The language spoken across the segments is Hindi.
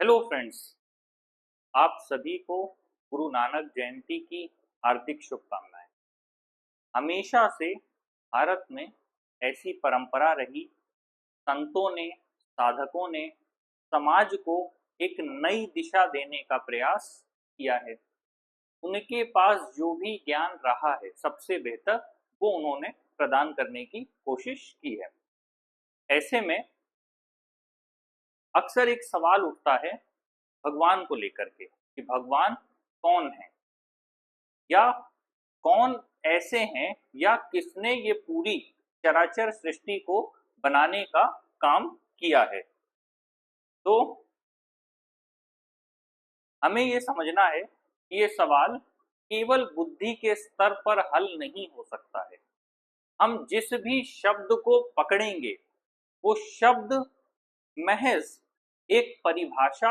हेलो फ्रेंड्स, आप सभी को गुरु नानक जयंती की हार्दिक शुभकामनाएं। हमेशा से भारत में ऐसी परंपरा रही, संतों ने, साधकों ने समाज को एक नई दिशा देने का प्रयास किया है। उनके पास जो भी ज्ञान रहा है सबसे बेहतर वो उन्होंने प्रदान करने की कोशिश की है। ऐसे में अक्सर एक सवाल उठता है भगवान को लेकर के कि भगवान कौन है, या कौन ऐसे हैं, या किसने ये पूरी चराचर सृष्टि को बनाने का काम किया है। तो हमें ये समझना है कि ये सवाल केवल बुद्धि के स्तर पर हल नहीं हो सकता है। हम जिस भी शब्द को पकड़ेंगे वो शब्द महज एक परिभाषा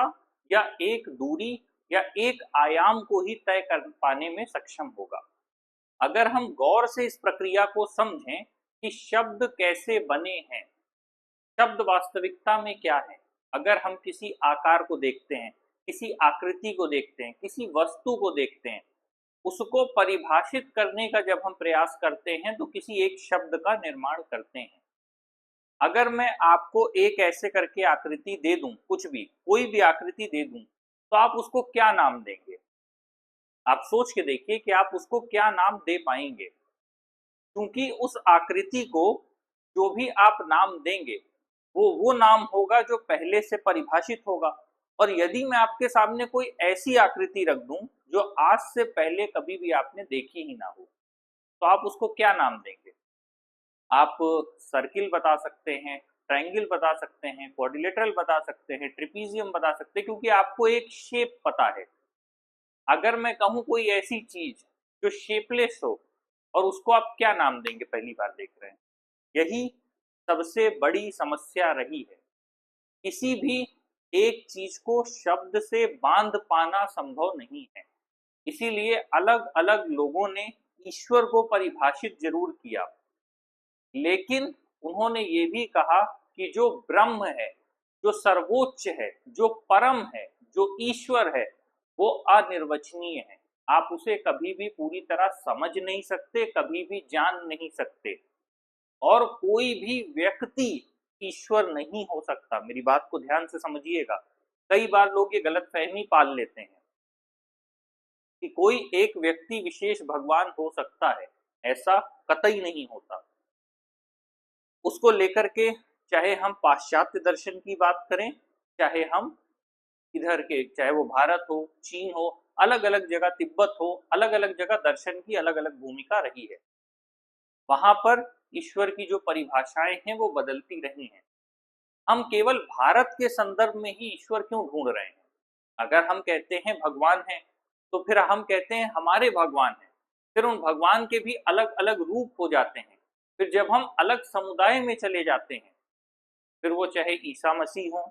या एक दूरी या एक आयाम को ही तय कर पाने में सक्षम होगा। अगर हम गौर से इस प्रक्रिया को समझें कि शब्द कैसे बने हैं, शब्द वास्तविकता में क्या है, अगर हम किसी आकार को देखते हैं, किसी आकृति को देखते हैं, किसी वस्तु को देखते हैं, उसको परिभाषित करने का जब हम प्रयास करते हैं तो किसी एक शब्द का निर्माण करते हैं। अगर मैं आपको एक ऐसे करके आकृति दे दूं, कुछ भी कोई भी आकृति दे दूं, तो आप उसको क्या नाम देंगे? आप सोच के देखिए कि आप उसको क्या नाम दे पाएंगे, क्योंकि उस आकृति को जो भी आप नाम देंगे वो नाम होगा जो पहले से परिभाषित होगा। और यदि मैं आपके सामने कोई ऐसी आकृति रख दूं जो आज से पहले कभी भी आपने देखी ही ना हो, तो आप उसको क्या नाम देंगे? आप सर्किल बता सकते हैं, ट्रायंगल बता सकते हैं, क्वाड्रिलेटरल बता सकते हैं, ट्रिपीजियम बता सकते हैं, क्योंकि आपको एक शेप पता है। अगर मैं कहूं कोई ऐसी चीज जो शेपलेस हो, और उसको आप क्या नाम देंगे? पहली बार देख रहे हैं, यही सबसे बड़ी समस्या रही है। किसी भी एक चीज को शब्द से बांध पाना संभव नहीं है। इसीलिए अलग अलग लोगों ने ईश्वर को परिभाषित जरूर किया, लेकिन उन्होंने ये भी कहा कि जो ब्रह्म है, जो सर्वोच्च है, जो परम है, जो ईश्वर है, वो अनिर्वचनीय है। आप उसे कभी भी पूरी तरह समझ नहीं सकते, कभी भी जान नहीं सकते, और कोई भी व्यक्ति ईश्वर नहीं हो सकता। मेरी बात को ध्यान से समझिएगा। कई बार लोग ये गलतफहमी पाल लेते हैं कि कोई एक व्यक्ति विशेष भगवान हो सकता है। ऐसा कतई नहीं होता। उसको लेकर के चाहे हम पाश्चात्य दर्शन की बात करें, चाहे हम इधर के, चाहे वो भारत हो, चीन हो, अलग अलग जगह, तिब्बत हो, अलग अलग जगह दर्शन की अलग अलग भूमिका रही है। वहां पर ईश्वर की जो परिभाषाएं हैं वो बदलती रही हैं। हम केवल भारत के संदर्भ में ही ईश्वर क्यों ढूंढ रहे हैं? अगर हम कहते हैं भगवान है, तो फिर हम कहते हैं हमारे भगवान है। फिर उन भगवान के भी अलग अलग रूप हो जाते हैं। फिर जब हम अलग समुदाय में चले जाते हैं, फिर वो चाहे ईसा मसीह हो,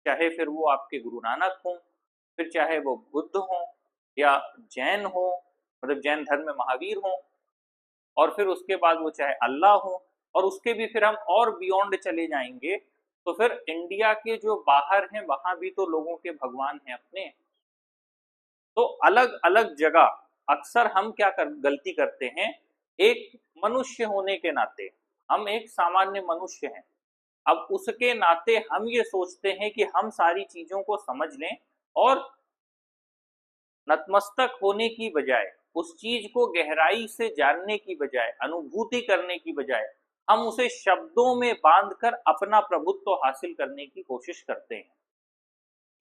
चाहे फिर वो आपके गुरु नानक हो, फिर चाहे वो बुद्ध हो या जैन हो, मतलब जैन धर्म में महावीर हो, और फिर उसके बाद वो चाहे अल्लाह हो, और उसके भी फिर हम और बियॉन्ड चले जाएंगे, तो फिर इंडिया के जो बाहर हैं वहां भी तो लोगों के भगवान हैं अपने। तो अलग अलग जगह अक्सर हम क्या गलती करते हैं, एक मनुष्य होने के नाते हम एक सामान्य मनुष्य हैं। अब उसके नाते हम ये सोचते हैं कि हम सारी चीजों को समझ लें, और नतमस्तक होने की बजाय, उस चीज को गहराई से जानने की बजाय, अनुभूति करने की बजाय, हम उसे शब्दों में बांधकर अपना प्रभुत्व हासिल करने की कोशिश करते हैं।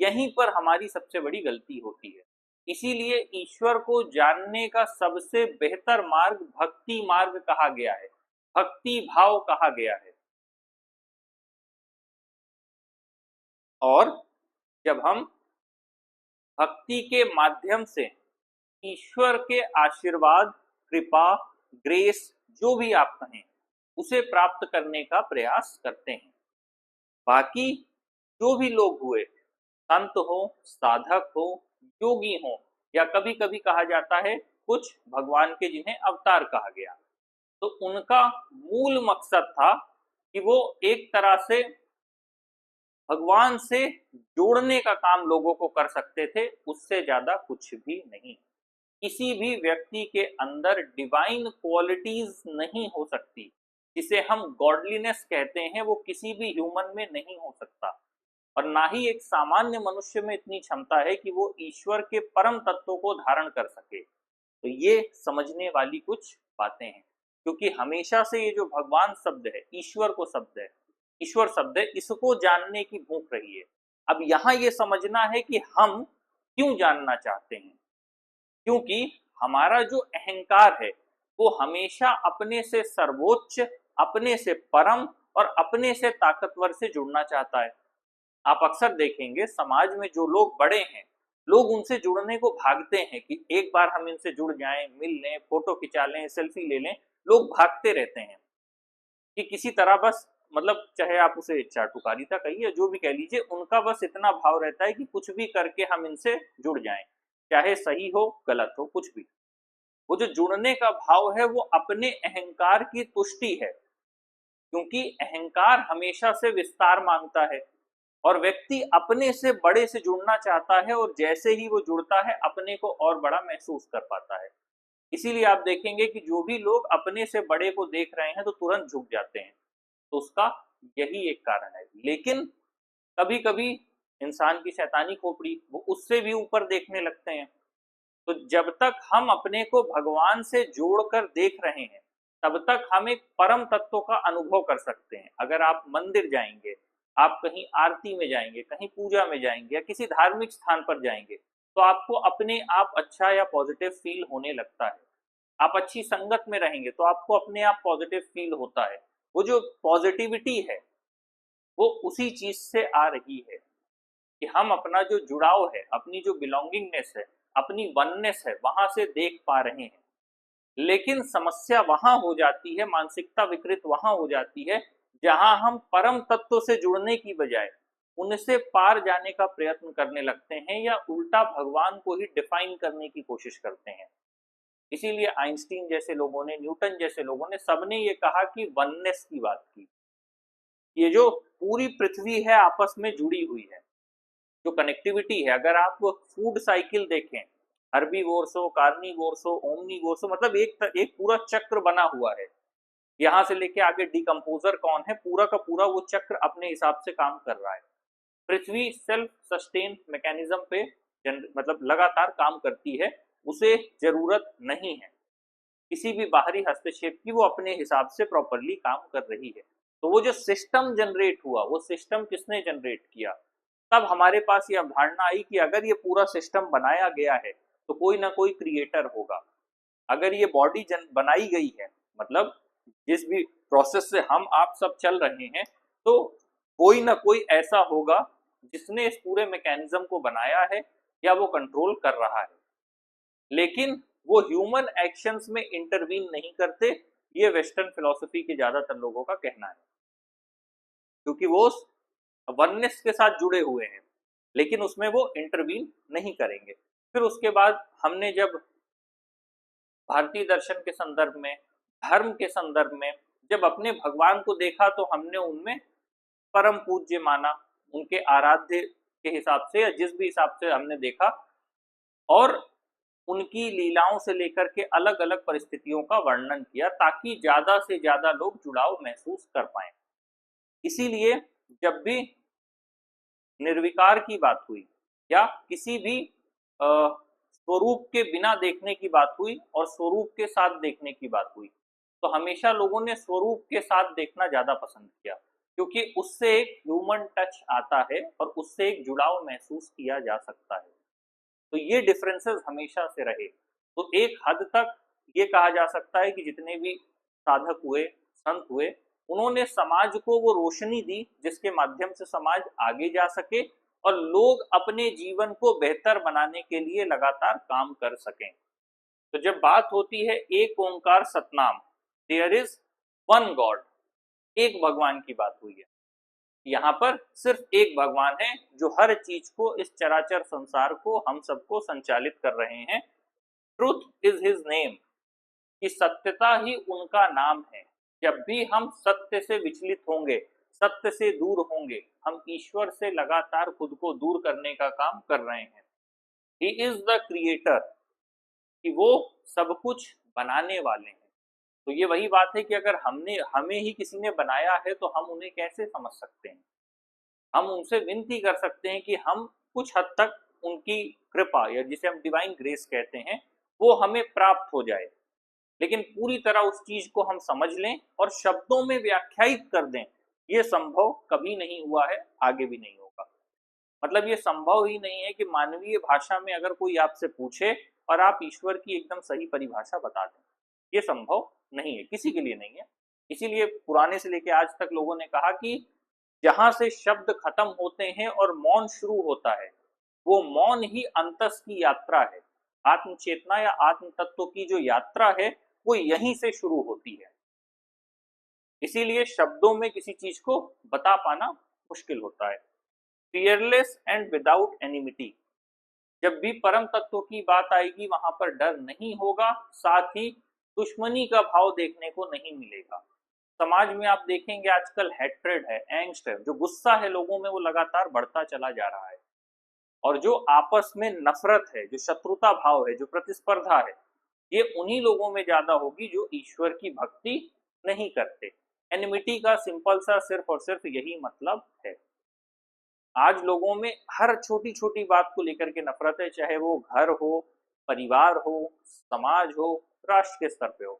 यहीं पर हमारी सबसे बड़ी गलती होती है। इसीलिए ईश्वर को जानने का सबसे बेहतर मार्ग भक्ति मार्ग कहा गया है, भक्ति भाव कहा गया है। और जब हम भक्ति के माध्यम से ईश्वर के आशीर्वाद, कृपा, ग्रेस, जो भी आप कहें, उसे प्राप्त करने का प्रयास करते हैं, बाकी जो भी लोग हुए, संत हो, साधक हो, योगी हो, या कभी कभी कहा जाता है कुछ भगवान के जिन्हें अवतार कहा गया, तो उनका मूल मकसद था कि वो एक तरह से भगवान से जोड़ने का काम लोगों को कर सकते थे, उससे ज्यादा कुछ भी नहीं। किसी भी व्यक्ति के अंदर डिवाइन क्वालिटीज नहीं हो सकती, जिसे हम गॉडलीनेस कहते हैं, वो किसी भी ह्यूमन में नहीं हो सकता। और ना ही एक सामान्य मनुष्य में इतनी क्षमता है कि वो ईश्वर के परम तत्वों को धारण कर सके। तो ये समझने वाली कुछ बातें हैं, क्योंकि हमेशा से ये जो भगवान शब्द है, ईश्वर को शब्द है, ईश्वर शब्द है, इसको जानने की भूख रही है। अब यहाँ ये समझना है कि हम क्यों जानना चाहते हैं, क्योंकि हमारा जो अहंकार है वो हमेशा अपने से सर्वोच्च, अपने से परम और अपने से ताकतवर से जुड़ना चाहता है। आप अक्सर देखेंगे समाज में जो लोग बड़े हैं, लोग उनसे जुड़ने को भागते हैं कि एक बार हम इनसे जुड़ जाएं, मिल लें, फोटो खिंचा लें, सेल्फी ले लें। लोग भागते रहते हैं कि किसी तरह बस, मतलब चाहे आप उसे चाटुकारिता कहिए, जो भी कह लीजिए, उनका बस इतना भाव रहता है कि कुछ भी करके हम इनसे जुड़ जाएं, चाहे सही हो गलत हो कुछ भी। वो जो जुड़ने का भाव है वो अपने अहंकार की तुष्टि है, क्योंकि अहंकार हमेशा से विस्तार मांगता है और व्यक्ति अपने से बड़े से जुड़ना चाहता है, और जैसे ही वो जुड़ता है अपने को और बड़ा महसूस कर पाता है। इसीलिए आप देखेंगे कि जो भी लोग अपने से बड़े को देख रहे हैं तो तुरंत झुक जाते हैं। तो उसका यही एक कारण है। लेकिन कभी कभी इंसान की शैतानी खोपड़ी, वो उससे भी ऊपर देखने लगते हैं। तो जब तक हम अपने को भगवान से जोड़कर देख रहे हैं, तब तक हम एक परम तत्व का अनुभव कर सकते हैं। अगर आप मंदिर जाएंगे, आप कहीं आरती में जाएंगे, कहीं पूजा में जाएंगे या किसी धार्मिक स्थान पर जाएंगे, तो आपको अपने आप अच्छा या पॉजिटिव फील होने लगता है। आप अच्छी संगत में रहेंगे तो आपको अपने आप पॉजिटिव फील होता है। वो जो पॉजिटिविटी है वो उसी चीज से आ रही है कि हम अपना जो जुड़ाव है, अपनी जो बिलोंगिंगनेस है, अपनी वननेस है, वहां से देख पा रहे हैं। लेकिन समस्या वहां हो जाती है, मानसिकता विकृत वहां हो जाती है, जहां हम परम तत्व से जुड़ने की बजाय उनसे पार जाने का प्रयत्न करने लगते हैं, या उल्टा भगवान को ही डिफाइन करने की कोशिश करते हैं। इसीलिए आइंस्टीन जैसे लोगों ने, न्यूटन जैसे लोगों ने, सबने ये कहा कि वननेस की बात की। ये जो पूरी पृथ्वी है आपस में जुड़ी हुई है, जो कनेक्टिविटी है। अगर आप फूड साइकिल देखें, हर्बीवोर्सो, कार्निवोर्सो, ओमनीवोर्सो, मतलब एक पूरा चक्र बना हुआ है। यहाँ से लेके आगे डिकम्पोजर कौन है, पूरा का पूरा वो चक्र अपने हिसाब से काम कर रहा है। पृथ्वी सेल्फ सस्टेन मैकेनिज्म पे मतलब लगातार काम करती है, उसे जरूरत नहीं है किसी भी बाहरी हस्तक्षेप की, वो अपने हिसाब से प्रॉपरली काम कर रही है। तो वो जो सिस्टम जनरेट हुआ, वो सिस्टम किसने जनरेट किया? तब हमारे पास ये अवधारणा आई कि अगर ये पूरा सिस्टम बनाया गया है तो कोई ना कोई क्रिएटर होगा। अगर ये बॉडी बनाई गई है, मतलब जिस भी प्रोसेस से हम आप सब चल रहे हैं, तो कोई ना कोई ऐसा होगा जिसने इस पूरे मैकेनिज्म को बनाया है या वो कंट्रोल कर रहा है। लेकिन वो ह्यूमन एक्शंस में इंटरवीन नहीं करते, ये वेस्टर्न फिलॉसफी के ज्यादातर लोगों का कहना है, क्योंकि वो वननेस के साथ जुड़े हुए हैं, लेकिन उसमें वो इंटरवीन नहीं करेंगे। फिर उसके बाद हमने जब भारतीय दर्शन के संदर्भ में, धर्म के संदर्भ में जब अपने भगवान को देखा, तो हमने उनमें परम पूज्य माना, उनके आराध्य के हिसाब से या जिस भी हिसाब से हमने देखा, और उनकी लीलाओं से लेकर के अलग अलग परिस्थितियों का वर्णन किया, ताकि ज्यादा से ज्यादा लोग जुड़ाव महसूस कर पाए। इसीलिए जब भी निर्विकार की बात हुई या किसी भी स्वरूप के बिना देखने की बात हुई और स्वरूप के साथ देखने की बात हुई, तो हमेशा लोगों ने स्वरूप के साथ देखना ज्यादा पसंद किया, क्योंकि उससे एक ह्यूमन टच आता है और उससे एक जुड़ाव महसूस किया जा सकता है। तो ये डिफरेंसेस हमेशा से रहे। तो एक हद तक ये कहा जा सकता है कि जितने भी साधक हुए, संत हुए, उन्होंने समाज को वो रोशनी दी जिसके माध्यम से समाज आगे जा सके और लोग अपने जीवन को बेहतर बनाने के लिए लगातार काम कर सकें। तो जब बात होती है एक Onkar Satnam, there is one God, एक भगवान की बात हुई है। यहाँ पर सिर्फ एक भगवान है जो हर चीज को, इस चराचर संसार को, हम सबको संचालित कर रहे हैं। ट्रूथ इज हिज नेम, कि सत्यता ही उनका नाम है। जब भी हम सत्य से विचलित होंगे, सत्य से दूर होंगे, हम ईश्वर से लगातार खुद को दूर करने का काम कर रहे हैं। ही इज द क्रिएटर, कि वो सब कुछ बनाने वाले हैं। तो ये वही बात है कि अगर हमें ही किसी ने बनाया है तो हम उन्हें कैसे समझ सकते हैं। हम उनसे विनती कर सकते हैं कि हम कुछ हद तक उनकी कृपा, या जिसे हम डिवाइन ग्रेस कहते हैं, वो हमें प्राप्त हो जाए, लेकिन पूरी तरह उस चीज को हम समझ लें और शब्दों में व्याख्यायित कर दें, ये संभव कभी नहीं हुआ है, आगे भी नहीं होगा। मतलब ये संभव ही नहीं है कि मानवीय भाषा में अगर कोई आपसे पूछे और आप ईश्वर की एकदम सही परिभाषा बता दें, ये संभव नहीं है, किसी के लिए नहीं है। इसीलिए पुराने से लेकर आज तक लोगों ने कहा कि जहां से शब्द खत्म होते हैं और मौन शुरू होता है, वो मौन ही अंतस की यात्रा है। आत्म चेतना या आत्म तत्व की जो यात्रा है वो यहीं से शुरू होती है। इसीलिए शब्दों में किसी चीज को बता पाना मुश्किल होता है। फियरलेस एंड विदाउट एनिमिटी, जब भी परम तत्व की बात आएगी वहां पर डर नहीं होगा, साथ ही दुश्मनी का भाव देखने को नहीं मिलेगा। समाज में आप देखेंगे आजकल हैट्रेड है, एंग्स्ट है, जो गुस्सा है लोगों में वो लगातार बढ़ता चला जा रहा है। और जो आपस में नफरत है, जो शत्रुता भाव है, जो प्रतिस्पर्धा है, ये उन्हीं लोगों में ज्यादा होगी जो ईश्वर की भक्ति नहीं करते। एनिमिटी का सिंपल सा सिर्फ और सिर्फ यही मतलब है। आज लोगों में हर छोटी छोटी बात को लेकर के नफरत है, चाहे वो घर हो, परिवार हो, समाज हो, राष्ट्र के स्तर पे हो।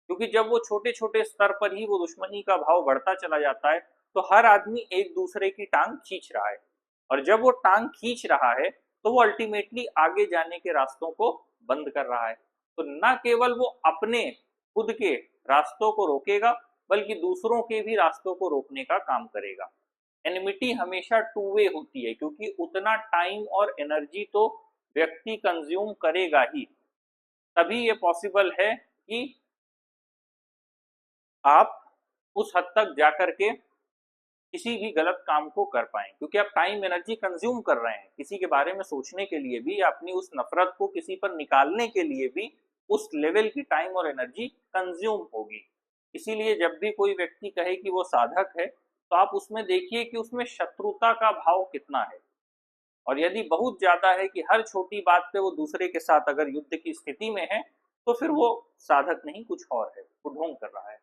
क्योंकि जब वो छोटे छोटे स्तर पर ही वो दुश्मनी का भाव बढ़ता चला जाता है तो हर आदमी एक दूसरे की टांग खींच रहा है, और जब वो टांग खींच रहा है तो वो अल्टीमेटली आगे जाने के रास्तों को बंद कर रहा है। तो न केवल वो अपने खुद के रास्तों को रोकेगा बल्कि दूसरों के भी रास्तों को रोकने का काम करेगा। एनिमिटी हमेशा टू वे होती है, क्योंकि उतना टाइम और एनर्जी तो व्यक्ति कंज्यूम करेगा ही, तभी ये पॉसिबल है कि आप उस हद तक जाकर के किसी भी गलत काम को कर पाएं, क्योंकि आप टाइम एनर्जी कंज्यूम कर रहे हैं किसी के बारे में सोचने के लिए भी, अपनी उस नफरत को किसी पर निकालने के लिए भी उस लेवल की टाइम और एनर्जी कंज्यूम होगी। इसीलिए जब भी कोई व्यक्ति कहे कि वो साधक है तो आप उसमें देखिए कि उसमें शत्रुता का भाव कितना है, और यदि बहुत ज्यादा है कि हर छोटी बात पे वो दूसरे के साथ अगर युद्ध की स्थिति में है तो फिर वो साधक नहीं कुछ और है, वो ढोंग कर रहा है।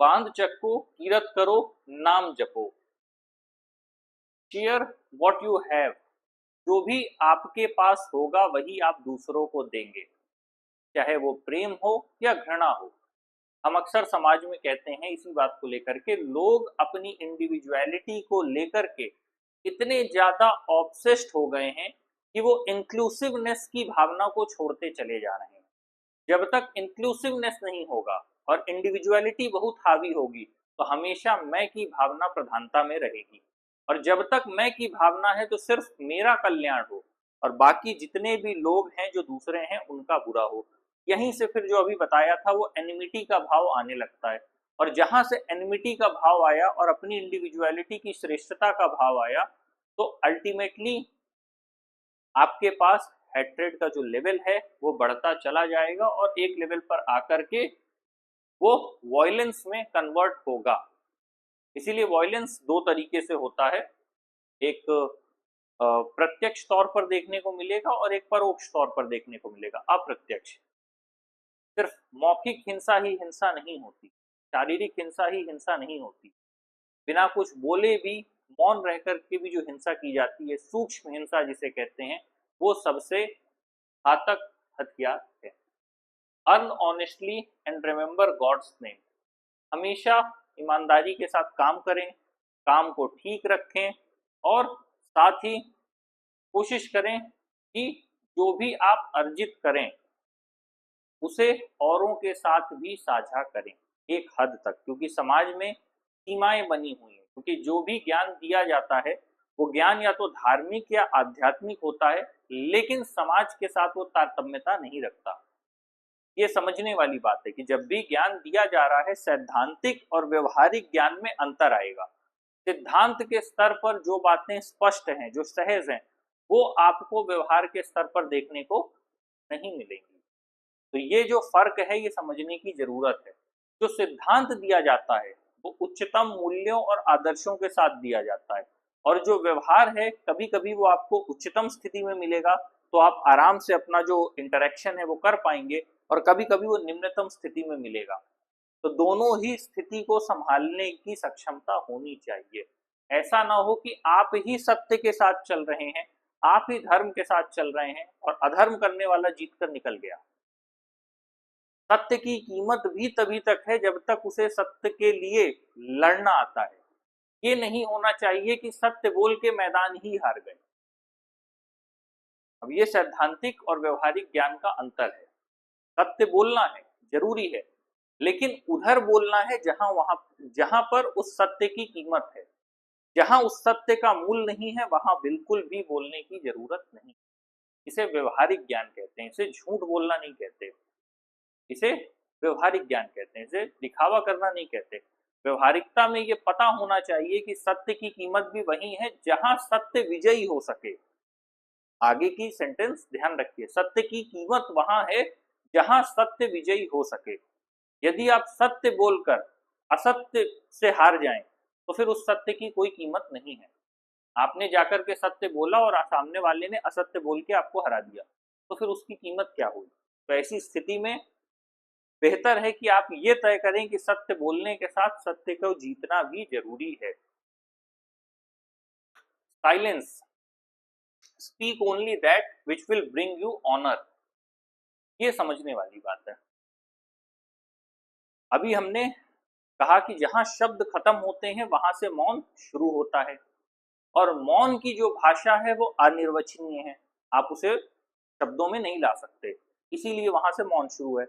बांध चक्को कीरत करो नाम जपो, शेयर व्हाट यू हैव, जो भी आपके पास होगा वही आप दूसरों को देंगे, चाहे वो प्रेम हो या घृणा हो। हम अक्सर समाज में कहते हैं इसी बात को लेकर के, लोग अपनी इंडिविजुअलिटी को लेकर के इतने ज्यादा ऑब्सेस्ड हो गए हैं कि वो इंक्लूसिवनेस की भावना को छोड़ते चले जा रहे हैं। जब तक इंक्लूसिवनेस नहीं होगा और इंडिविजुअलिटी बहुत हावी होगी तो हमेशा मैं की भावना प्रधानता में रहेगी, और जब तक मैं की भावना है तो सिर्फ मेरा कल्याण हो और बाकी जितने भी लोग हैं जो दूसरे हैं उनका बुरा हो। यहीं से फिर जो अभी बताया था वो एनिमिटी का भाव आने लगता है, और जहां से एनिमिटी का भाव आया और अपनी इंडिविजुअलिटी की श्रेष्ठता का भाव आया तो अल्टीमेटली आपके पास हैट्रेड का जो लेवल है वो बढ़ता चला जाएगा और एक लेवल पर आकर के वो वॉयलेंस में कन्वर्ट होगा। इसीलिए वॉयलेंस दो तरीके से होता है, एक प्रत्यक्ष तौर पर देखने को मिलेगा और एक परोक्ष तौर पर देखने को मिलेगा। अप्रत्यक्ष, सिर्फ मौखिक हिंसा ही हिंसा नहीं होती, शारीरिक हिंसा ही हिंसा नहीं होती, बिना कुछ बोले भी मौन रह करके भी जो हिंसा की जाती है, सूक्ष्म हिंसा जिसे कहते हैं, वो सबसे घातक हथियार है। Earn honestly and remember God's name, हमेशा ईमानदारी के साथ काम करें, काम को ठीक रखें और साथ ही कोशिश करें कि जो भी आप अर्जित करें उसे औरों के साथ भी साझा करें एक हद तक, क्योंकि समाज में सीमाएं बनी हुई हैं। क्योंकि जो भी ज्ञान दिया जाता है वो ज्ञान या तो धार्मिक या आध्यात्मिक होता है, लेकिन समाज के साथ वो तारतम्यता नहीं रखता। ये समझने वाली बात है कि जब भी ज्ञान दिया जा रहा है सैद्धांतिक और व्यवहारिक ज्ञान में अंतर आएगा। सिद्धांत के स्तर पर जो बातें स्पष्ट हैं, जो सहज हैं, वो आपको व्यवहार के स्तर पर देखने को नहीं मिलेंगी। तो ये जो फर्क है ये समझने की जरूरत है। जो सिद्धांत दिया जाता है वो उच्चतम मूल्यों और आदर्शों के साथ दिया जाता है, और जो व्यवहार है कभी कभी वो आपको उच्चतम स्थिति में मिलेगा, तो आप आराम से अपना जो इंटरेक्शन है वो कर पाएंगे, और कभी कभी वो निम्नतम स्थिति में मिलेगा। तो दोनों ही स्थिति को संभालने की सक्षमता होनी चाहिए। ऐसा ना हो कि आप ही सत्य के साथ चल रहे हैं, आप ही धर्म के साथ चल रहे हैं और अधर्म करने वाला जीत कर निकल गया। सत्य की कीमत भी तभी तक है जब तक उसे सत्य के लिए लड़ना आता है। ये नहीं होना चाहिए कि सत्य बोल के मैदान ही हार गए। अब ये सैद्धांतिक और व्यवहारिक ज्ञान का अंतर है। सत्य बोलना है, जरूरी है, लेकिन उधर बोलना है जहां पर उस सत्य की कीमत है। जहां उस सत्य का मूल नहीं है वहां बिल्कुल भी बोलने की जरूरत नहीं। इसे व्यवहारिक ज्ञान कहते हैं, इसे झूठ बोलना नहीं कहते, इसे व्यवहारिक ज्ञान कहते हैं, इसे दिखावा करना नहीं कहते। व्यवहारिकता में ये पता होना चाहिए कि सत्य की कीमत भी वही है जहां सत्य विजयी हो सके। आगे की सेंटेंस ध्यान रखिए, सत्य की कीमत वहां है जहां सत्य विजयी हो सके। यदि आप सत्य बोलकर असत्य से हार जाएं तो फिर उस सत्य की कोई कीमत नहीं है। आपने जाकर के सत्य बोला और सामने वाले ने असत्य बोल के आपको हरा दिया, तो फिर उसकी कीमत क्या हुई? तो ऐसी स्थिति में बेहतर है कि आप ये तय करें कि सत्य बोलने के साथ सत्य को जीतना भी जरूरी है। Silence, speak only that which will bring you honour. ये समझने वाली बात है। अभी हमने कहा कि जहां शब्द खत्म होते हैं वहां से मौन शुरू होता है, और मौन की जो भाषा है वो अनिर्वचनीय है, आप उसे शब्दों में नहीं ला सकते, इसीलिए वहां से मौन शुरू है।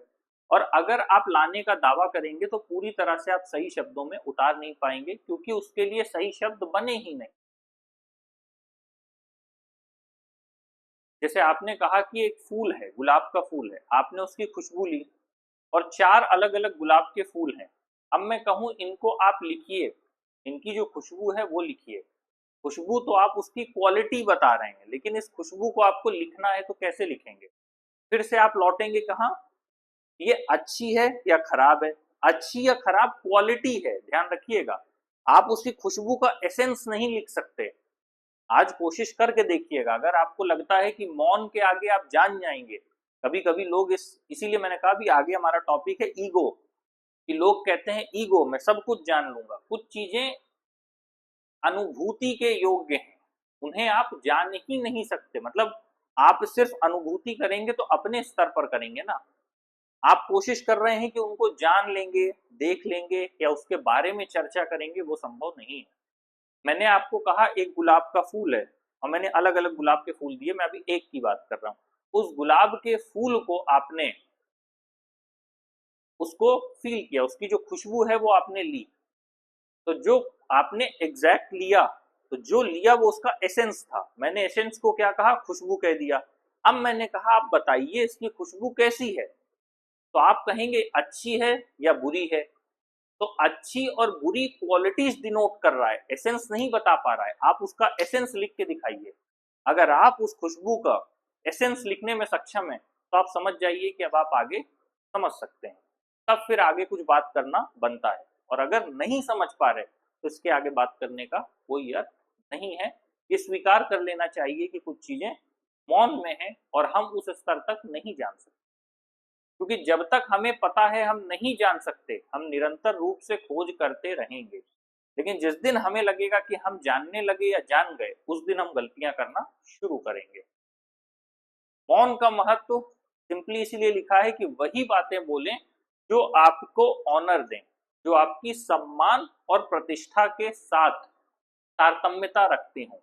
और अगर आप लाने का दावा करेंगे तो पूरी तरह से आप सही शब्दों में उतार नहीं पाएंगे, क्योंकि उसके लिए सही शब्द बने ही नहीं। जैसे आपने कहा कि एक फूल है, गुलाब का फूल है, आपने उसकी खुशबू ली और 4 अलग अलग गुलाब के फूल हैं। अब मैं कहूं इनको आप लिखिए, इनकी जो खुशबू है वो लिखिए। खुशबू तो आप उसकी क्वालिटी बता रहे हैं, लेकिन इस खुशबू को आपको लिखना है तो कैसे लिखेंगे? फिर से आप लौटेंगे कहाँ? ये अच्छी है या खराब है? अच्छी या खराब क्वालिटी है, ध्यान रखिएगा। आप उसकी खुशबू का एसेंस नहीं लिख सकते। आज कोशिश करके देखिएगा, अगर आपको लगता है कि मौन के आगे आप जान जाएंगे। कभी कभी लोग इसीलिए मैंने कहा भी आगे हमारा टॉपिक है ईगो, कि लोग कहते हैं ईगो मैं सब कुछ जान लूंगा। कुछ चीजें अनुभूति के योग्य हैं, उन्हें आप जान ही नहीं सकते। मतलब आप सिर्फ अनुभूति करेंगे तो अपने स्तर पर करेंगे ना। आप कोशिश कर रहे हैं कि उनको जान लेंगे, देख लेंगे या उसके बारे में चर्चा करेंगे, वो संभव नहीं है। मैंने आपको कहा एक गुलाब का फूल है और मैंने अलग अलग गुलाब के फूल दिए, मैं अभी एक की बात कर रहा हूं। उस गुलाब के फूल को आपने उसको फील किया, उसकी जो खुशबू है वो आपने ली, तो जो आपने एग्जैक्ट लिया, तो जो लिया वो उसका एसेंस था। मैंने एसेंस को क्या कहा? खुशबू कह दिया। अब मैंने कहा आप बताइए इसकी खुशबू कैसी है, तो आप कहेंगे अच्छी है या बुरी है। तो अच्छी और बुरी क्वालिटीज डिनोट कर रहा है, एसेंस नहीं बता पा रहा है। आप उसका एसेंस लिख के दिखाइए। अगर आप उस खुशबू का एसेंस लिखने में सक्षम है तो आप समझ जाइए कि अब आप आगे समझ सकते हैं, तब फिर आगे कुछ बात करना बनता है। और अगर नहीं समझ पा रहे तो इसके आगे बात करने का कोई अर्थ नहीं है। ये स्वीकार कर लेना चाहिए कि कुछ चीजें मौन में हैं और हम उस स्तर तक नहीं जान सकते, क्योंकि जब तक हमें पता है हम नहीं जान सकते, हम निरंतर रूप से खोज करते रहेंगे। लेकिन जिस दिन हमें लगेगा कि हम जानने लगे या जान गए, उस दिन हम गलतियां करना शुरू करेंगे। मौन का महत्व सिंपली इसलिए लिखा है कि वही बातें बोलें जो आपको ऑनर दें, जो आपकी सम्मान और प्रतिष्ठा के साथ तारतम्यता रखती हों।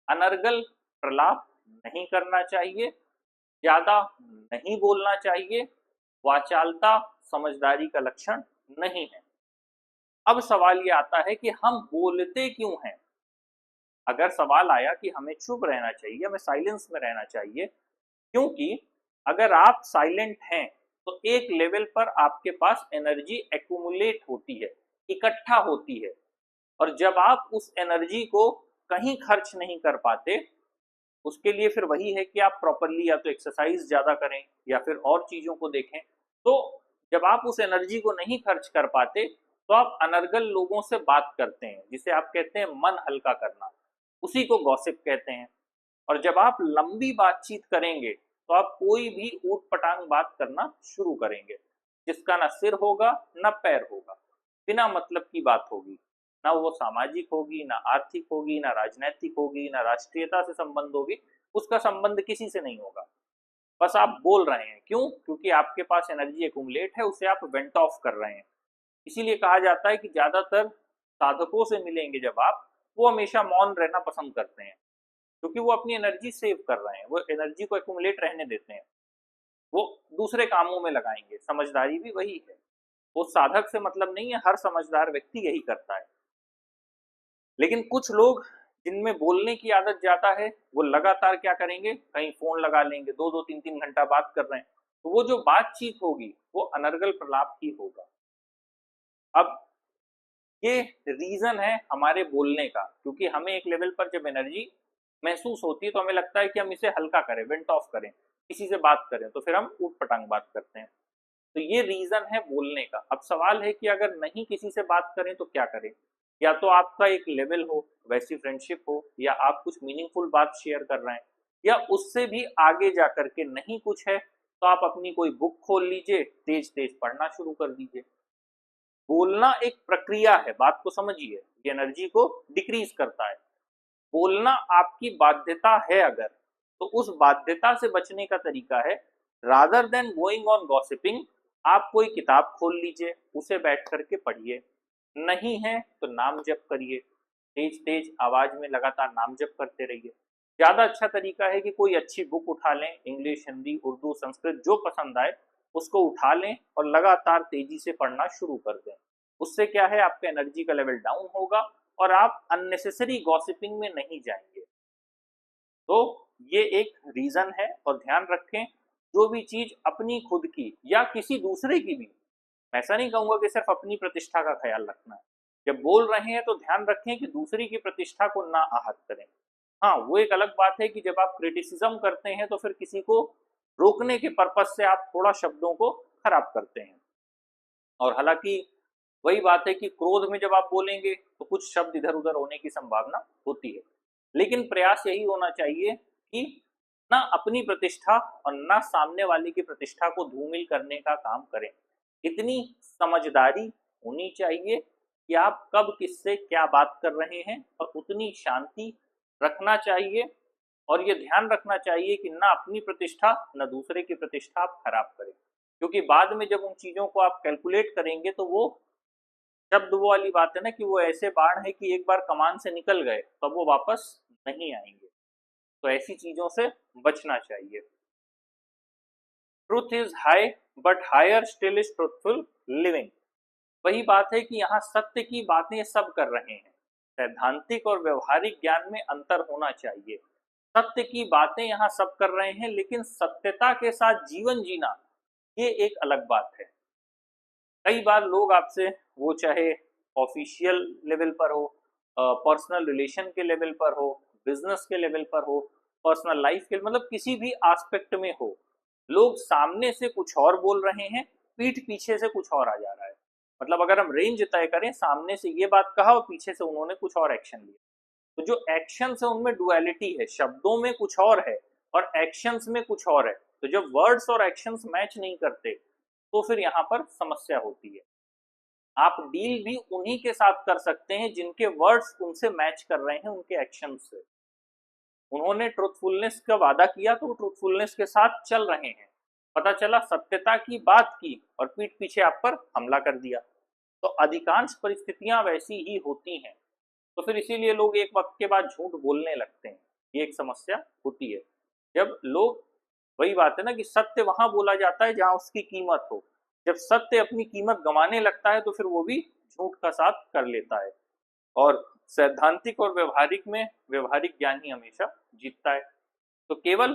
अनर्गल प्रलाप नहीं करना चाहिए, ज्यादा नहीं बोलना चाहिए। वाचालता समझदारी का लक्षण नहीं है। अब सवाल ये आता है कि हम बोलते क्यों हैं? अगर सवाल आया कि हमें चुप रहना चाहिए, हमें साइलेंस में रहना चाहिए, क्योंकि अगर आप साइलेंट हैं तो एक लेवल पर आपके पास एनर्जी एक्यूमुलेट होती है, इकट्ठा होती है। और जब आप उस एनर्जी को कहीं खर्च नहीं कर पाते, उसके लिए फिर वही है कि आप प्रॉपरली या तो एक्सरसाइज ज्यादा करें या फिर और चीजों को देखें। तो जब आप उस एनर्जी को नहीं खर्च कर पाते तो आप अनर्गल लोगों से बात करते हैं, जिसे आप कहते हैं मन हल्का करना, उसी को गॉसिप कहते हैं। और जब आप लंबी बातचीत करेंगे तो आप कोई भी ऊट पटांग बात करना शुरू करेंगे, जिसका ना सिर होगा ना पैर होगा, बिना मतलब की बात होगी, ना वो सामाजिक होगी, ना आर्थिक होगी, ना राजनैतिक होगी, ना राष्ट्रीयता से संबंध होगी, उसका संबंध किसी से नहीं होगा। बस आप बोल रहे हैं, क्यों? क्योंकि आपके पास एनर्जी एक्यूमुलेट है, उसे आप वेंट ऑफ कर रहे हैं। इसीलिए कहा जाता है कि ज्यादातर साधकों से मिलेंगे जब आप, वो हमेशा मौन रहना पसंद करते हैं, क्योंकि वो अपनी एनर्जी सेव कर रहे हैं, वो एनर्जी को एक्यूमुलेट रहने देते हैं, वो दूसरे कामों में लगाएंगे। समझदारी भी वही है, वो साधक से मतलब नहीं है, हर समझदार व्यक्ति यही करता है। लेकिन कुछ लोग जिनमें बोलने की आदत ज्यादा है, वो लगातार क्या करेंगे, कहीं फोन लगा लेंगे, 2-2 3-3 घंटा बात कर रहे हैं, तो वो जो बातचीत होगी वो अनर्गल प्रलाप की होगा। अब ये रीजन है हमारे बोलने का, क्योंकि हमें एक लेवल पर जब एनर्जी महसूस होती है तो हमें लगता है कि हम इसे हल्का करें, वेंट ऑफ करें, किसी से बात करें, तो फिर हम ऊट पटांग बात करते हैं। तो ये रीजन है बोलने का। अब सवाल है कि अगर नहीं किसी से बात करें तो क्या करें? या तो आपका एक लेवल हो, वैसी फ्रेंडशिप हो, या आप कुछ मीनिंगफुल बात शेयर कर रहे हैं, या उससे भी आगे जा करके नहीं कुछ है तो आप अपनी कोई बुक खोल लीजिए, तेज तेज पढ़ना शुरू कर दीजिए। बोलना एक प्रक्रिया है, बात को समझिए, ये एनर्जी को डिक्रीज करता है। बोलना आपकी बाध्यता है अगर, तो उस बाध्यता से बचने का तरीका है, rather than going on gossiping, आप कोई किताब खोल लीजिए, उसे बैठ करके पढ़िए। नहीं है तो नाम जप करिए, तेज तेज आवाज में लगातार नाम जप करते रहिए। ज्यादा अच्छा तरीका है कि कोई अच्छी बुक उठा लें, इंग्लिश, हिंदी, उर्दू, संस्कृत, जो पसंद आए उसको उठा लें और लगातार तेजी से पढ़ना शुरू कर दें। उससे क्या है, आपका एनर्जी का लेवल डाउन होगा और आप अननेसेसरी गॉसिपिंग में नहीं जाएंगे। तो ये एक रीजन है। और ध्यान रखें, जो भी चीज अपनी खुद की या किसी दूसरे की भी, मैं ऐसा नहीं कहूंगा कि सिर्फ अपनी प्रतिष्ठा का ख्याल रखना है, जब बोल रहे हैं तो ध्यान रखें कि दूसरी की प्रतिष्ठा को ना आहत करें। हाँ, वो एक अलग बात है कि जब आप क्रिटिसिज्म करते हैं तो फिर किसी को रोकने के पर्पज से आप थोड़ा शब्दों को खराब करते हैं। और हालांकि वही बात है कि क्रोध में जब आप बोलेंगे तो कुछ शब्द इधर उधर होने की संभावना होती है, लेकिन प्रयास यही होना चाहिए कि ना अपनी प्रतिष्ठा और ना सामने वाले की प्रतिष्ठा को धूमिल करने का काम करें। इतनी समझदारी होनी चाहिए कि आप कब किससे क्या बात कर रहे हैं, और उतनी शांति रखना चाहिए। और ये ध्यान रखना चाहिए कि ना अपनी प्रतिष्ठा ना दूसरे की प्रतिष्ठा आप खराब करें, क्योंकि बाद में जब उन चीजों को आप कैलकुलेट करेंगे तो वो शब्द, वो वाली बात है ना कि वो ऐसे बाढ़ है कि एक बार कमान से निकल गए तब वो वापस नहीं आएंगे। तो ऐसी चीजों से बचना चाहिए। Truth is high but higher still is truthful living. वही बात है कि यहाँ सत्य की बातें सब कर रहे हैं, सैद्धांतिक और व्यवहारिक ज्ञान में अंतर होना चाहिए। सत्य की बातें यहाँ सब कर रहे हैं, लेकिन सत्यता के साथ जीवन जीना ये एक अलग बात है। कई बार लोग आपसे, वो चाहे ऑफिशियल लेवल पर हो, पर्सनल रिलेशन के लेवल पर हो, बिजनेस के लेवल पर हो, पर्सनल लाइफ के, मतलब किसी भी एस्पेक्ट में हो, लोग सामने से कुछ और बोल रहे हैं, पीठ पीछे से कुछ और आ जा रहा है। मतलब अगर हम रेंज तय करें, सामने से ये बात कहा और पीछे से उन्होंने कुछ और एक्शन लिया, तो जो एक्शन है उनमें डुअलिटी है, शब्दों में कुछ और है और एक्शंस में कुछ और है। तो जब वर्ड्स और एक्शंस मैच नहीं करते तो फिर यहाँ पर समस्या होती है। आप डील भी उन्हीं के साथ कर सकते हैं जिनके वर्ड्स उनसे मैच कर रहे हैं, उनके एक्शन से। उन्होंने ट्रुथफुलनेस का वादा किया तो ट्रुथफुलनेस के साथ चल रहे हैं, पता चला सत्यता की बात की और पीठ पीछे आप पर हमला कर दिया। तो अधिकांश परिस्थितियां वैसी ही होती हैं। तो फिर इसीलिए लोग एक वक्त के बाद झूठ बोलने लगते हैं, ये एक समस्या होती है। जब लोग, वही बात है ना कि सत्य वहां बोला जाता है जहां उसकी कीमत हो। जब सत्य अपनी कीमत गंवाने लगता है तो फिर वो भी झूठ का साथ कर लेता है। और सैद्धांतिक और व्यवहारिक में व्यवहारिक ज्ञान ही हमेशा जीतता है। तो केवल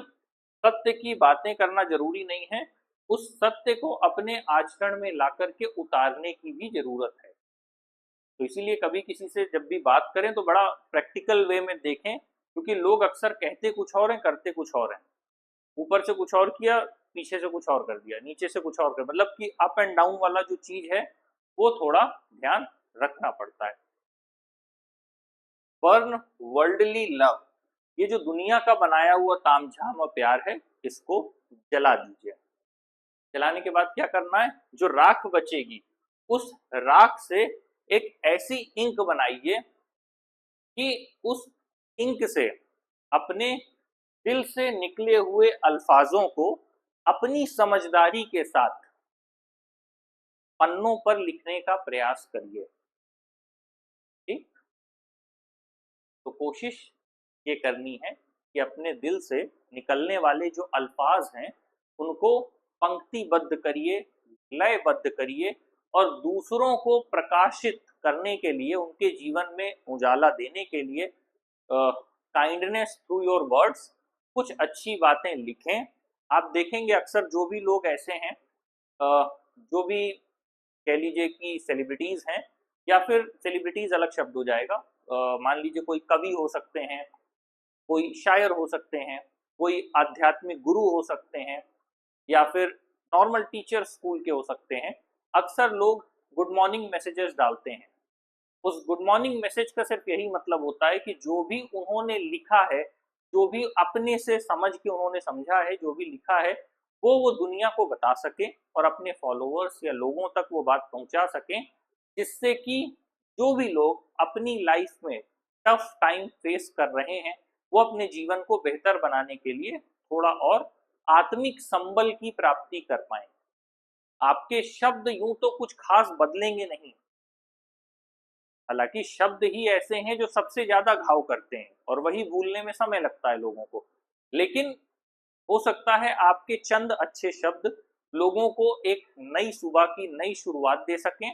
सत्य की बातें करना जरूरी नहीं है, उस सत्य को अपने आचरण में ला करके उतारने की भी जरूरत है। तो इसीलिए कभी किसी से जब भी बात करें तो बड़ा प्रैक्टिकल वे में देखें, क्योंकि लोग अक्सर कहते कुछ और हैं, करते कुछ और हैं। ऊपर से कुछ और किया, पीछे से कुछ और कर दिया, नीचे से कुछ और कर, मतलब कि अप एंड डाउन वाला जो चीज है वो थोड़ा ध्यान रखना पड़ता है। बर्न वर्ल्डली लव, ये जो दुनिया का बनाया हुआ तामझाम और प्यार है, इसको जला दीजिए। जलाने के बाद क्या करना है, जो राख बचेगी उस राख से एक ऐसी इंक बनाइए कि उस इंक से अपने दिल से निकले हुए अल्फाजों को अपनी समझदारी के साथ पन्नों पर लिखने का प्रयास करिए। ठीक, तो कोशिश ये करनी है कि अपने दिल से निकलने वाले जो अल्फाज हैं उनको पंक्तिबद्ध करिए, लयबद्ध करिए और दूसरों को प्रकाशित करने के लिए, उनके जीवन में उजाला देने के लिए काइंडनेस थ्रू योर वर्ड्स कुछ अच्छी बातें लिखें। आप देखेंगे अक्सर जो भी लोग ऐसे हैं, जो भी कह लीजिए कि सेलिब्रिटीज हैं, या फिर सेलिब्रिटीज अलग शब्द हो जाएगा, मान लीजिए कोई कवि हो सकते हैं, कोई शायर हो सकते हैं, कोई आध्यात्मिक गुरु हो सकते हैं, या फिर नॉर्मल टीचर स्कूल के हो सकते हैं। अक्सर लोग गुड मॉर्निंग मैसेजेस डालते हैं। उस गुड मॉर्निंग मैसेज का सिर्फ यही मतलब होता है कि जो भी उन्होंने लिखा है, जो भी अपने से समझ के उन्होंने समझा है, जो भी लिखा है वो दुनिया को बता सके और अपने फॉलोअर्स या लोगों तक वो बात पहुंचा सकें, जिससे कि जो भी लोग अपनी लाइफ में टफ टाइम फेस कर रहे हैं वो अपने जीवन को बेहतर बनाने के लिए थोड़ा और आत्मिक संबल की प्राप्ति कर पाए। आपके शब्द यूं तो कुछ खास बदलेंगे नहीं, हालांकि शब्द ही ऐसे हैं जो सबसे ज्यादा घाव करते हैं और वही भूलने में समय लगता है लोगों को, लेकिन हो सकता है आपके चंद अच्छे शब्द लोगों को एक नई सुबह की नई शुरुआत दे सकें।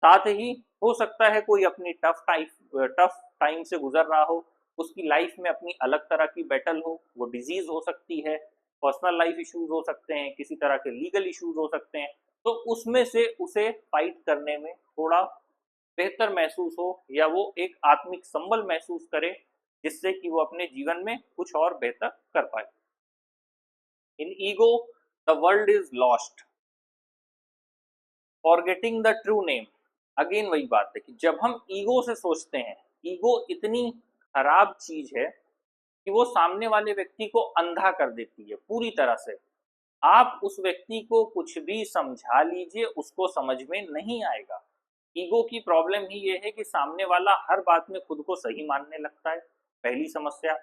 साथ ही हो सकता है कोई अपनी टफ टाइम से गुजर रहा हो, उसकी लाइफ में अपनी अलग तरह की बैटल हो, वो डिजीज हो सकती है, पर्सनल लाइफ इश्यूज हो सकते हैं, किसी तरह के लीगल इश्यूज हो सकते हैं, तो उसमें से उसे फाइट करने में थोड़ा बेहतर महसूस हो या वो एक आत्मिक संबल महसूस करे, जिससे कि वो अपने जीवन में कुछ और बेहतर कर पाए। In ego the world is lost, forgetting the true name. Again वही बात है कि जब हम ईगो से सोचते हैं, ईगो इतनी खराब चीज है कि वो सामने वाले व्यक्ति को अंधा कर देती है पूरी तरह से। आप उस व्यक्ति को कुछ भी समझा लीजिए, उसको समझ में नहीं आएगा। ईगो की प्रॉब्लम ही ये है कि सामने वाला हर बात में खुद को सही मानने लगता है, पहली समस्या।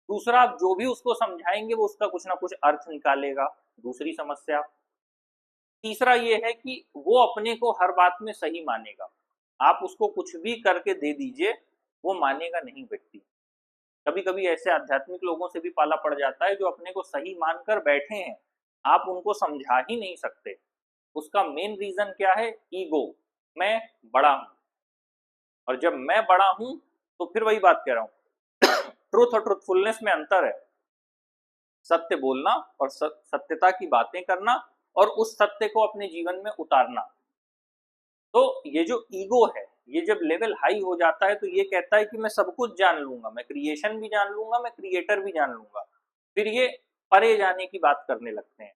दूसरा, आप जो भी उसको समझाएंगे वो उसका कुछ ना कुछ अर्थ निकालेगा, दूसरी समस्या। तीसरा ये है कि वो अपने को हर बात में सही मानेगा, आप उसको कुछ भी करके दे दीजिए वो मानेगा नहीं व्यक्ति। कभी कभी ऐसे आध्यात्मिक लोगों से भी पाला पड़ जाता है जो अपने को सही मानकर बैठे हैं, आप उनको समझा ही नहीं सकते। उसका मेन रीजन क्या है, ईगो, मैं बड़ा हूं। और जब मैं बड़ा हूं तो फिर वही बात कह रहा हूं, ट्रुथ और ट्रुथफुलनेस में अंतर है। सत्य बोलना और सत्यता की बातें करना और उस सत्य को अपने जीवन में उतारना। तो ये जो ईगो है, ये जब लेवल हाई हो जाता है तो ये कहता है कि मैं सब कुछ जान लूंगा, मैं क्रिएशन भी जान लूंगा, मैं क्रिएटर भी जान लूंगा। फिर ये परे जाने की बात करने लगते हैं।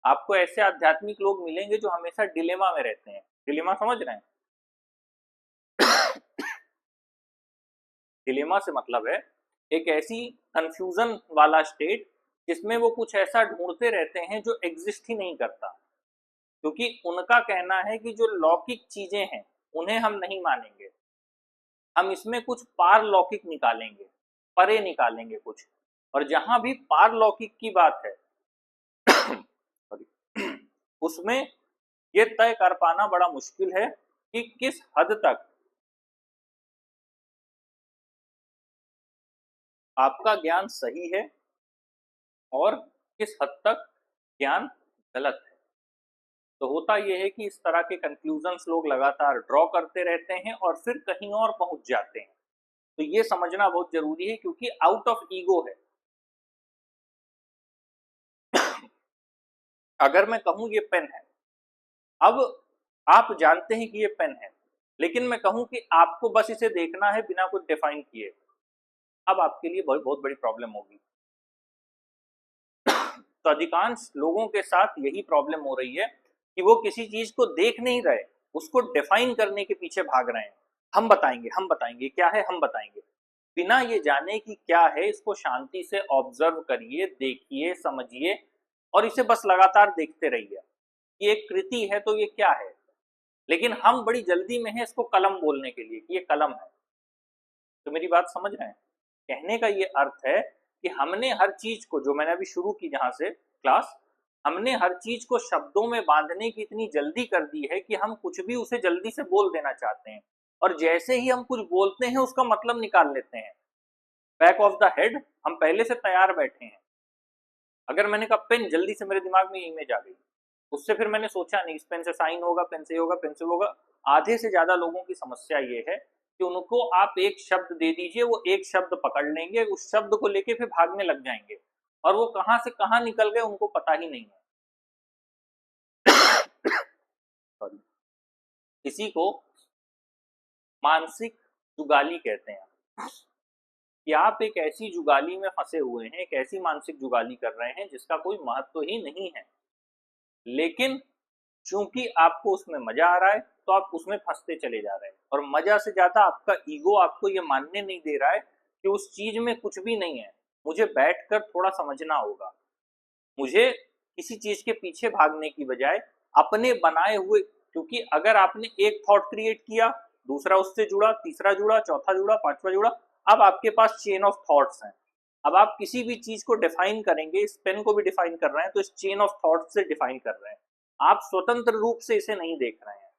आपको ऐसे आध्यात्मिक लोग मिलेंगे जो हमेशा डिलेमा में रहते हैं। डिलेमा समझ रहे हैं? डिलेमा से मतलब है एक ऐसी कंफ्यूजन वाला स्टेट जिसमें वो कुछ ऐसा ढूंढते रहते हैं जो एग्जिस्ट ही नहीं करता, क्योंकि उनका कहना है कि जो लौकिक चीजें हैं उन्हें हम नहीं मानेंगे, हम इसमें कुछ पारलौकिक निकालेंगे, परे निकालेंगे कुछ। और जहां भी पारलौकिक की बात है उसमें ये तय कर पाना बड़ा मुश्किल है कि किस हद तक आपका ज्ञान सही है और किस हद तक ज्ञान गलत है। तो होता यह है कि इस तरह के कंक्लूजन्स लोग लगातार ड्रॉ करते रहते हैं और फिर कहीं और पहुंच जाते हैं। तो ये समझना बहुत जरूरी है क्योंकि आउट ऑफ ईगो है। अगर मैं कहूं ये पेन है, अब आप जानते हैं कि ये पेन है, लेकिन मैं कहूं कि आपको बस इसे देखना है बिना कुछ डिफाइन किए, अब आपके लिए बहुत बहुत बड़ी प्रॉब्लम होगी। तो अधिकांश लोगों के साथ यही प्रॉब्लम हो रही है कि वो किसी चीज को देख नहीं रहे, उसको डिफाइन करने के पीछे भाग रहे हैं। हम बताएंगे, हम बताएंगे क्या है, हम बताएंगे, बिना ये जाने कि क्या है। इसको शांति से ऑब्जर्व करिए, देखिए, समझिए और इसे बस लगातार देखते रहिए। ये एक कृति है तो ये क्या है, लेकिन हम बड़ी जल्दी में हैं इसको कलम बोलने के लिए कि ये कलम है। तो मेरी बात समझ रहे हैं? कहने का ये अर्थ है कि हमने हर चीज को, जो मैंने अभी शुरू की जहां से क्लास, हमने हर चीज को शब्दों में बांधने की इतनी जल्दी कर दी है कि हम कुछ भी उसे जल्दी से बोल देना चाहते हैं, और जैसे ही हम कुछ बोलते हैं उसका मतलब निकाल लेते हैं। बैक ऑफ द हेड हम पहले से तैयार बैठे हैं। अगर मैंने कहा पेन, जल्दी से मेरे दिमाग में इमेज आ गई, उससे फिर मैंने सोचा नहीं इस पेन से साइन होगा, पेन से होगा, पेन से होगा। आधे से ज्यादा लोगों की समस्या ये है कि उनको आप एक शब्द दे दीजिए, वो एक शब्द पकड़ लेंगे, उस शब्द को लेके फिर भागने लग जाएंगे, और वो कहां से कहां निकल गए उनको पता ही नहीं है। सॉरी। इसी को मानसिक जुगाली कहते हैं, कि आप एक ऐसी जुगाली में फंसे हुए हैं, एक ऐसी मानसिक जुगाली कर रहे हैं जिसका कोई महत्व ही नहीं है, लेकिन चूंकि आपको उसमें मजा आ रहा है तो आप उसमें फंसते चले जा रहे हैं। और मजा से ज्यादा आपका ईगो आपको ये मानने नहीं दे रहा है कि उस चीज में कुछ भी नहीं है, मुझे बैठकर थोड़ा समझना होगा। मुझे किसी चीज के पीछे भागने की बजाय अपने बनाए हुए, क्योंकि अगर आपने एक थॉट क्रिएट किया, दूसरा उससे जुड़ा, तीसरा जुड़ा, चौथा जुड़ा, पांचवा जुड़ा, अब आपके पास चेन ऑफ थॉट्स हैं। अब आप किसी भी चीज को डिफाइन करेंगे, इस पेन को भी डिफाइन कर रहे हैं तो इस चेन ऑफ थॉट से डिफाइन कर रहे हैं, आप स्वतंत्र रूप से इसे नहीं देख रहे हैं।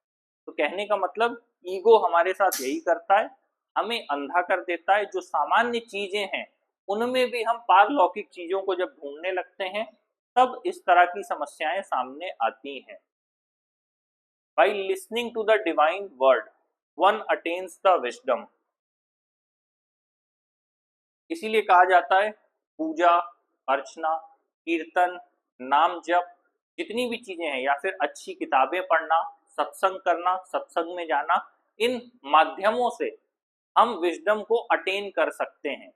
तो कहने का मतलब, ईगो हमारे साथ यही करता है, हमें अंधा कर देता है। जो सामान्य चीजें हैं उनमें भी हम पारलौकिक चीजों को जब ढूंढने लगते हैं तब इस तरह की समस्याएं सामने आती हैं। By listening to the divine word, one attains the wisdom. इसीलिए कहा जाता है पूजा, अर्चना, कीर्तन, नाम जप, जितनी भी चीजें हैं, या फिर अच्छी किताबें पढ़ना, सत्संग करना, सत्संग में जाना, इन माध्यमों से हम विजडम को अटेन कर सकते हैं।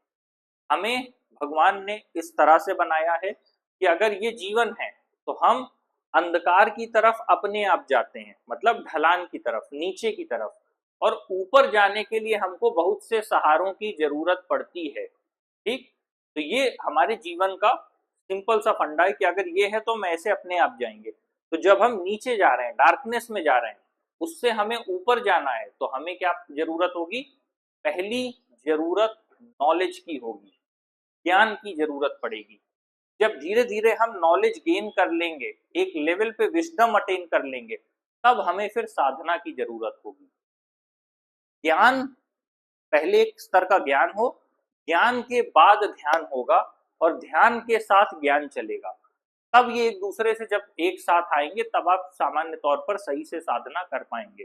हमें भगवान ने इस तरह से बनाया है कि अगर ये जीवन है तो हम अंधकार की तरफ अपने आप जाते हैं, मतलब ढलान की तरफ, नीचे की तरफ, और ऊपर जाने के लिए हमको बहुत से सहारों की जरूरत पड़ती है। ठीक, तो ये हमारे जीवन का सिंपल सा फंडा है कि अगर ये है तो हम ऐसे अपने आप जाएंगे। तो जब हम नीचे जा रहे हैं, डार्कनेस में जा रहे हैं, उससे हमें ऊपर जाना है, तो हमें क्या जरूरत होगी? पहली जरूरत नॉलेज की होगी, ज्ञान की जरूरत पड़ेगी। जब धीरे धीरे हम नॉलेज गेन कर लेंगे, एक लेवल पे विजडम अटेन कर लेंगे, तब हमें फिर साधना की जरूरत होगी। ज्ञान, पहले एक स्तर का ज्ञान हो, ज्ञान के बाद ध्यान होगा, और ध्यान के साथ ज्ञान चलेगा। तब ये एक दूसरे से जब एक साथ आएंगे तब आप सामान्य तौर पर सही से साधना कर पाएंगे।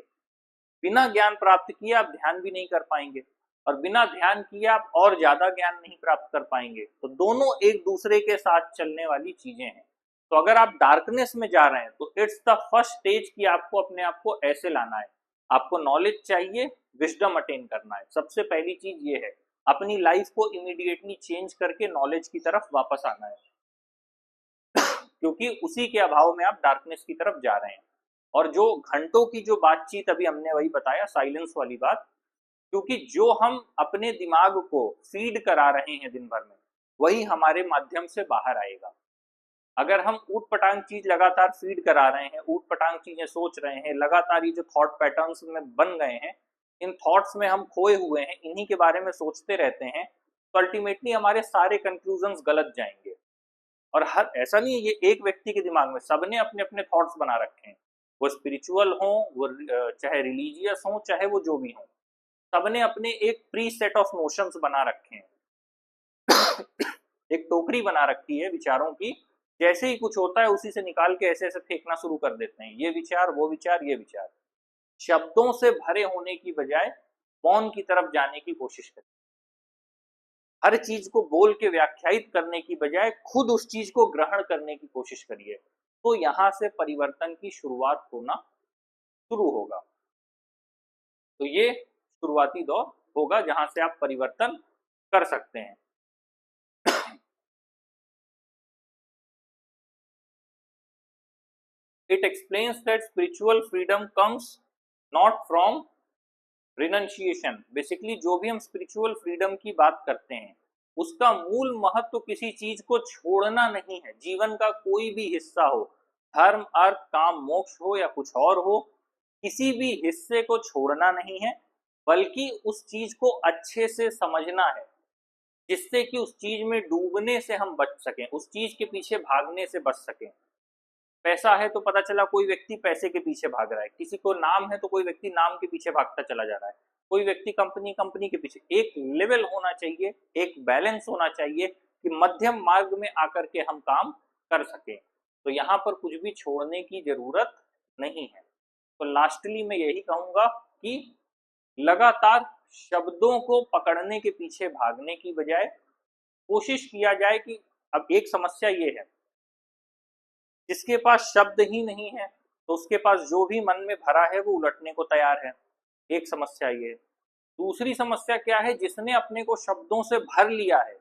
बिना ज्ञान प्राप्त किए आप ध्यान भी नहीं कर पाएंगे, और बिना ध्यान किए आप और ज्यादा ज्ञान नहीं प्राप्त कर पाएंगे। तो दोनों एक दूसरे के साथ चलने वाली चीजें हैं। तो अगर आप डार्कनेस में जा रहे हैं तो इट्स द फर्स्ट स्टेज कि आपको अपने आप को ऐसे लाना है। आपको नॉलेज चाहिए, विजडम अटेन करना है। सबसे पहली चीज ये है, अपनी लाइफ को इमीडिएटली चेंज करके नॉलेज की तरफ वापस आना है, क्योंकि उसी के अभाव में आप डार्कनेस की तरफ जा रहे हैं। और जो घंटों की जो बातचीत अभी हमने वही बताया, साइलेंस वाली बात, क्योंकि जो हम अपने दिमाग को फीड करा रहे हैं दिन भर में, वही हमारे माध्यम से बाहर आएगा। अगर हम ऊट पटांग चीज लगातार फीड करा रहे हैं, ऊट पटांग चीजें सोच रहे हैं, लगातार ये जो थॉट पैटर्न्स में बन गए हैं, इन थॉट्स में हम खोए हुए हैं, इन्हीं के बारे में सोचते रहते हैं, तो अल्टीमेटली हमारे सारे कंक्लूजन्स गलत जाएंगे। और हर, ऐसा नहीं है ये एक व्यक्ति के दिमाग में, सबने अपने अपने थॉट्स बना रखे हैं, वो स्पिरिचुअल हो, वो चाहे रिलीजियस हो, चाहे वो जो भी हो, सबने अपने एक प्री सेट ऑफ नोशंस बना रखे हैं। एक टोकरी बना रखी है विचारों की, जैसे ही कुछ होता है उसी से निकाल के ऐसे ऐसे फेंकना शुरू कर देते हैं, ये विचार, वो विचार, ये विचार। शब्दों से भरे होने की बजाय मौन की तरफ जाने की कोशिश करें। हर चीज को बोल के व्याख्यायित करने की बजाय खुद उस चीज को ग्रहण करने की कोशिश करिए, तो यहां से परिवर्तन की शुरुआत होना शुरू होगा। तो ये शुरुआती दौर होगा जहां से आप परिवर्तन कर सकते हैं। It explains that spiritual freedom comes not from renunciation. Basically जो भी हम स्पिरिचुअल फ्रीडम की बात करते हैं उसका मूल महत्व तो किसी चीज को छोड़ना नहीं है। जीवन का कोई भी हिस्सा हो, धर्म अर्थ काम मोक्ष हो या कुछ और हो, किसी भी हिस्से को छोड़ना नहीं है, बल्कि उस चीज को अच्छे से समझना है, जिससे कि उस चीज में डूबने से हम बच सकें, उस चीज के पीछे भागने से बच सकें। पैसा है तो पता चला कोई व्यक्ति पैसे के पीछे भाग रहा है, किसी को नाम है तो कोई व्यक्ति नाम के पीछे भागता चला जा रहा है, कोई व्यक्ति कंपनी कंपनी के पीछे। एक लेवल होना चाहिए, एक बैलेंस होना चाहिए कि मध्यम मार्ग में आकर के हम काम कर सकें। तो यहाँ पर कुछ भी छोड़ने की जरूरत नहीं है। तो लास्टली मैं यही कहूंगा कि लगातार शब्दों को पकड़ने के पीछे भागने की बजाय कोशिश किया जाए कि अब एक समस्या ये है, जिसके पास शब्द ही नहीं है तो उसके पास जो भी मन में भरा है वो उलटने को तैयार है। एक समस्या ये। दूसरी समस्या क्या है, जिसने अपने को शब्दों से भर लिया है,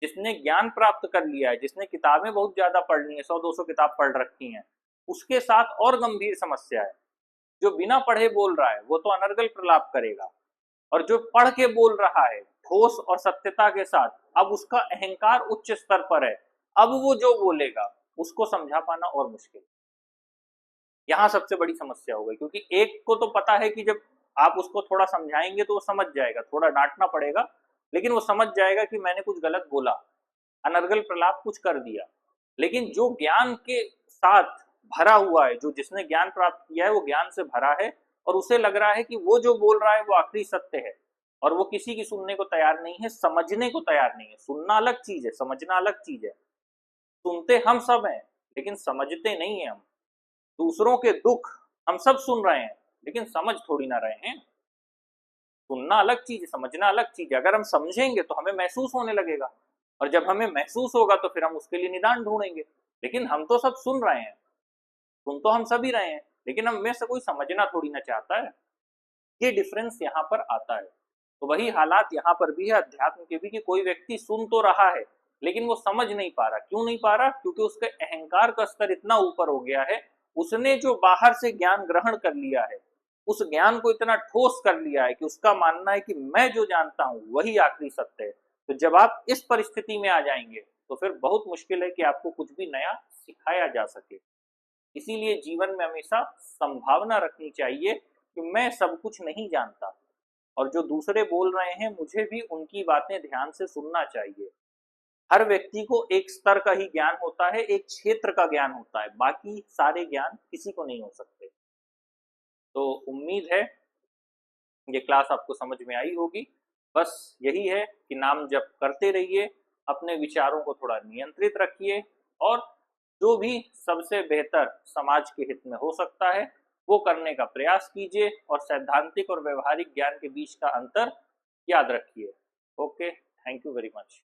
जिसने ज्ञान प्राप्त कर लिया है, जिसने किताबें बहुत ज्यादा पढ़ ली है, 100-200 किताब पढ़ रखी हैं, उसके साथ और गंभीर समस्या है। जो बिना पढ़े बोल रहा है वो तो अनर्गल प्रलाप करेगा, और जो पढ़ के बोल रहा है ठोस और सत्यता के साथ, अब उसका अहंकार उच्च स्तर पर है, अब वो जो बोलेगा उसको समझा पाना और मुश्किल। यहाँ सबसे बड़ी समस्या हो गई, क्योंकि एक को तो पता है कि जब आप उसको थोड़ा समझाएंगे तो वो समझ जाएगा, थोड़ा डांटना पड़ेगा लेकिन वो समझ जाएगा कि मैंने कुछ गलत बोला, अनर्गल प्रलाप कुछ कर दिया। लेकिन जो ज्ञान के साथ भरा हुआ है, जो जिसने ज्ञान प्राप्त किया है वो ज्ञान से भरा है, और उसे लग रहा है कि वो जो बोल रहा है वो आखिरी सत्य है, और वो किसी की सुनने को तैयार नहीं है, समझने को तैयार नहीं है। सुनना अलग चीज है, समझना अलग चीज है। सुनते हम सब हैं लेकिन समझते नहीं है हम। दूसरों के दुख हम सब सुन रहे हैं लेकिन समझ थोड़ी ना रहे हैं। सुनना अलग चीज है, समझना अलग चीज है। अगर हम समझेंगे तो हमें महसूस होने लगेगा, और जब हमें महसूस होगा तो फिर हम उसके लिए निदान ढूंढेंगे। लेकिन हम तो सब सुन रहे हैं, सुन तो हम सभी रहे हैं, लेकिन हम में से कोई समझना थोड़ी ना चाहता है। ये डिफरेंस यहाँ पर आता है। तो वही हालात यहाँ पर भी है, अध्यात्म के भी, कि कोई व्यक्ति सुन तो रहा है लेकिन वो समझ नहीं पा रहा। क्यों नहीं पा रहा? क्योंकि उसके अहंकार का स्तर इतना ऊपर हो गया है, उसने जो बाहर से ज्ञान ग्रहण कर लिया है उस ज्ञान को इतना ठोस कर लिया है कि उसका मानना है कि मैं जो जानता हूं वही आखिरी सत्य है। तो जब आप इस परिस्थिति में आ जाएंगे तो फिर बहुत मुश्किल है कि आपको कुछ भी नया सिखाया जा सके। इसीलिए जीवन में हमेशा संभावना रखनी चाहिए कि मैं सब कुछ नहीं जानता, और जो दूसरे बोल रहे हैं मुझे भी उनकी बातें ध्यान से सुनना चाहिए। हर व्यक्ति को एक स्तर का ही ज्ञान होता है, एक क्षेत्र का ज्ञान होता है, बाकी सारे ज्ञान किसी को नहीं हो सकते। तो उम्मीद है ये क्लास आपको समझ में आई होगी। बस यही है कि नाम जप करते रहिए, अपने विचारों को थोड़ा नियंत्रित रखिए, और जो भी सबसे बेहतर समाज के हित में हो सकता है वो करने का प्रयास कीजिए, और सैद्धांतिक और व्यवहारिक ज्ञान के बीच का अंतर याद रखिए। Okay, thank you very much.